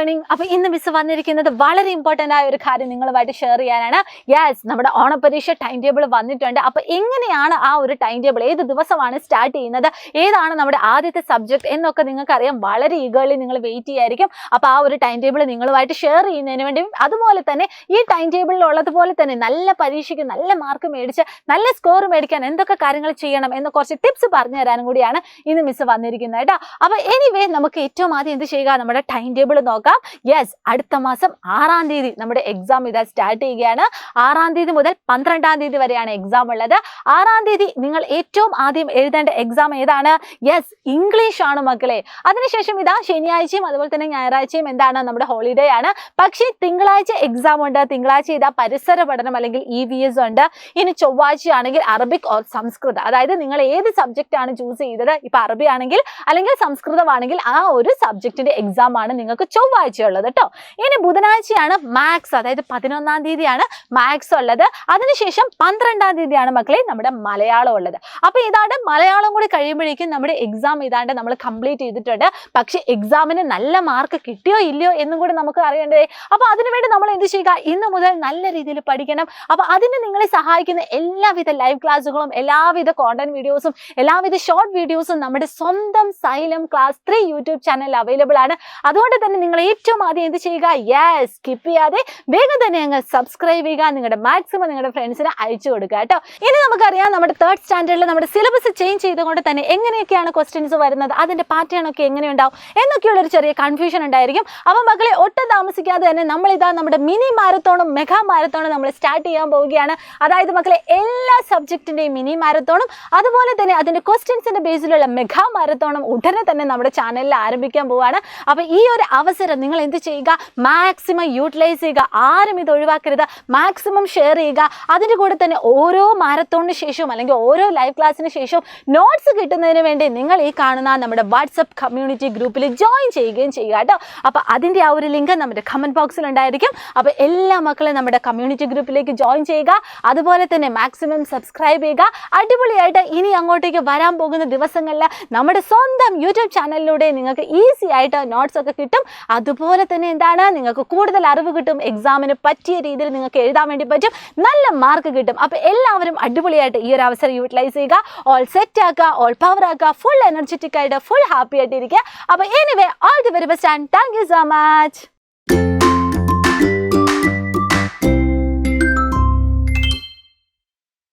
Morning. അപ്പോൾ ഇന്ന് miss വന്നിരിക്കുന്നത് വളരെ ഇമ്പോർട്ടൻ്റ് ആയ ഒരു കാര്യം നിങ്ങളുമായിട്ട് ഷെയർ ചെയ്യാനാണ്. യെസ്, നമ്മുടെ ഓണപരീക്ഷ ടൈം ടേബിൾ വന്നിട്ടുണ്ട്. അപ്പോൾ എങ്ങനെയാണ് ആ ഒരു ടൈം ടേബിൾ, ഏത് ദിവസമാണ് സ്റ്റാർട്ട് ചെയ്യുന്നത്, ഏതാണ് നമ്മുടെ ആദ്യത്തെ സബ്ജക്ട് എന്നൊക്കെ നിങ്ങൾക്കറിയാം. വളരെ ഈഗർലി നിങ്ങൾ വെയിറ്റ് ചെയ്യായിരിക്കും. അപ്പോൾ ആ ഒരു ടൈം ടേബിൾ നിങ്ങളുമായിട്ട് ഷെയർ ചെയ്യുന്നതിന് വേണ്ടി, അതുപോലെ തന്നെ ഈ ടൈം ടേബിളിലുള്ളതുപോലെ തന്നെ നല്ല പരീക്ഷയ്ക്ക് നല്ല മാർക്ക് മേടിച്ച് നല്ല സ്കോർ മേടിക്കാൻ എന്തൊക്കെ കാര്യങ്ങൾ ചെയ്യണം എന്ന കുറച്ച് ടിപ്സ് പറഞ്ഞു തരാനും കൂടിയാണ് ഇന്ന് മിസ് വന്നിരിക്കുന്നത് കേട്ടോ. അപ്പോൾ എനിവേ നമുക്ക് ഏറ്റവും ആദ്യം എന്ത് ചെയ്യുക, നമ്മുടെ ടൈം ടേബിൾ നോക്കാം. യെസ്, അടുത്ത മാസം 6-ാം തീയതി നമ്മുടെ എക്സാം ഇതാ സ്റ്റാർട്ട് ചെയ്യുകയാണ്. 6-ാം തീയതി മുതൽ 12-ാം തീയതി വരെയാണ് എക്സാം ഉള്ളത്. 6-ാം തീയതി നിങ്ങൾ ഏറ്റവും ആദ്യം എഴുതേണ്ട എക്സാം ഏതാണ്? യെസ്, ഇംഗ്ലീഷ് ആണ് മക്കളെ. അതിനുശേഷം ഇതാ ശനിയാഴ്ചയും അതുപോലെ തന്നെ ഞായറാഴ്ചയും എന്താണ്, നമ്മുടെ ഹോളിഡേ ആണ്. പക്ഷേ തിങ്കളാഴ്ച എക്സാം ഉണ്ട്. തിങ്കളാഴ്ച ഇതാ പരിസര പഠനം അല്ലെങ്കിൽ EVS ഉണ്ട്. ഇനി ചൊവ്വാഴ്ചയാണെങ്കിൽ അറബിക് ഓർ സംസ്കൃത, അതായത് നിങ്ങൾ ഏത് സബ്ജക്റ്റ് ആണ് ചൂസ് ചെയ്തത്, ഇപ്പൊ അറബി ആണെങ്കിൽ അല്ലെങ്കിൽ സംസ്കൃതമാണെങ്കിൽ ആ ഒരു സബ്ജക്റ്റിന്റെ എക്സാം ആണ് നിങ്ങൾക്ക് ചൊവ്വാഴ്ച ഉള്ളത് കേട്ടോ. ഇനി ബുധനാഴ്ചയാണ് മാത്സ്, അതായത് 11-ാം തീയതിയാണ് മാത്സ് ഉള്ളത്. അതിനുശേഷം 12-ാം തീയതിയാണ് മക്കളെ നമ്മുടെ മലയാളം ഉള്ളത്. അപ്പൊ ഇതാണ്ട് മലയാളം കൂടി കഴിയുമ്പോഴേക്കും നമ്മുടെ എക്സാം ഇതാണ്ട് നമ്മൾ കംപ്ലീറ്റ് ചെയ്തിട്ടുണ്ട്. പക്ഷെ എക്സാമിന് നല്ല മാർക്ക് കിട്ടിയോ ഇല്ലയോ എന്നും കൂടി നമുക്ക് അറിയേണ്ടത്. അപ്പൊ അതിനുവേണ്ടി നമ്മൾ എന്ത് ചെയ്യുക, ഇന്ന് മുതൽ നല്ല രീതിയിൽ പഠിക്കണം. അപ്പൊ അതിന് നിങ്ങളെ സഹായിക്കുന്ന എല്ലാവിധ ലൈവ് ക്ലാസ്സുകളും എല്ലാവിധ കോണ്ടന്റ് വീഡിയോസും എല്ലാവിധ ഷോർട്ട് വീഡിയോസും നമ്മുടെ സ്വന്തം xylem class 3 YouTube channel available ആണ്. അതുകൊണ്ട് തന്നെ നിങ്ങൾ ഏറ്റവും ആദ്യം എന്ത് ചെയ്യുക, യെസ്, സ്കിപ്പ് ചെയ്യാതെ വേഗം തന്നെ അങ്ങ് സബ്സ്ക്രൈബ് ചെയ്യുക. നിങ്ങളുടെ മാക്സിമം നിങ്ങളുടെ ഫ്രണ്ട്സിന് അയച്ചു കൊടുക്കുക കേട്ടോ. ഇനി നമുക്കറിയാം നമ്മുടെ 3rd സ്റ്റാൻഡേർഡിൽ നമ്മുടെ സിലബസ് ചേഞ്ച് ചെയ്തുകൊണ്ട് തന്നെ എങ്ങനെയൊക്കെയാണ് ക്വസ്റ്റ്യൻസ് വരുന്നത്, അതിന്റെ പാറ്റേൺ ഒക്കെ എങ്ങനെയുണ്ടാവും എന്നൊക്കെയുള്ളൊരു ചെറിയ കൺഫ്യൂഷൻ ഉണ്ടായിരിക്കും. അപ്പം മക്കളെ ഒട്ടും താമസിക്കാതെ തന്നെ നമ്മളിതാ നമ്മുടെ മിനി മാരത്തോണും മെഗാ മാരത്തോണും നമ്മൾ സ്റ്റാർട്ട് ചെയ്യാൻ പോവുകയാണ്. അതായത് മക്കളെ എല്ലാ സബ്ജക്റ്റിന്റെയും മിനി മാരത്തോണും അതുപോലെ തന്നെ അതിന്റെ ക്വസ്റ്റ്യൻസിന്റെ ബേസിലുള്ള മെഗാ മാരത്തോണും ഉടനെ തന്നെ നമ്മുടെ ചാനലിൽ ആരംഭിക്കാൻ പോവുകയാണ്. അപ്പൊ ഈ ഒരു അവസരം നിങ്ങൾ എന്ത് ചെയ്യുക, മാക്സിമം യൂട്ടിലൈസ് ചെയ്യുക. ആരും ഇത് ഒഴിവാക്കരുത്, മാക്സിമം ഷെയർ ചെയ്യുക. അതിൻ്റെ കൂടെ തന്നെ ഓരോ മാരത്തോണിന് ശേഷവും അല്ലെങ്കിൽ ഓരോ ലൈവ് ക്ലാസ്സിന് ശേഷവും നോട്ട്സ് കിട്ടുന്നതിന് വേണ്ടി നിങ്ങൾ ഈ കാണുന്ന നമ്മുടെ വാട്സപ്പ് കമ്മ്യൂണിറ്റി ഗ്രൂപ്പിൽ ജോയിൻ ചെയ്യുകയും ചെയ്യുക കേട്ടോ. അപ്പോൾ അതിൻ്റെ ആ ഒരു ലിങ്ക് നമ്മുടെ കമൻറ്റ് ബോക്സിൽ ഉണ്ടായിരിക്കും. അപ്പോൾ എല്ലാ മക്കളും നമ്മുടെ കമ്മ്യൂണിറ്റി ഗ്രൂപ്പിലേക്ക് ജോയിൻ ചെയ്യുക. അതുപോലെ തന്നെ മാക്സിമം സബ്സ്ക്രൈബ് ചെയ്യുക. അടിപൊളിയായിട്ട് ഇനി അങ്ങോട്ടേക്ക് വരാൻ പോകുന്ന ദിവസങ്ങളിൽ നമ്മുടെ സ്വന്തം യൂട്യൂബ് ചാനലിലൂടെ നിങ്ങൾക്ക് ഈസി ആയിട്ട് നോട്ട്സ് ഒക്കെ കിട്ടും. അതുപോലെ തന്നെ എന്താണ്, നിങ്ങൾക്ക് കൂടുതൽ അറിവ് കിട്ടും. എക്സാമിന് പറ്റിയ രീതിയിൽ നിങ്ങൾക്ക് എഴുതാൻ വേണ്ടി പറ്റും. നല്ല മാർക്ക് കിട്ടും. അപ്പോൾ എല്ലാവരും അടിപൊളിയായിട്ട് ഈ ഒരു അവസരം യൂട്ടിലൈസ് ചെയ്യുക. ഓൾ സെറ്റ് ആക്കുക, ഓൾ പവർ ആക്കുക, ഫുൾ എനർജറ്റിക് ആയിട്ട് ഫുൾ ഹാപ്പി ആയിട്ട് ഇരിക്കുക. അപ്പോൾ anyway, all the very best and thank you so much.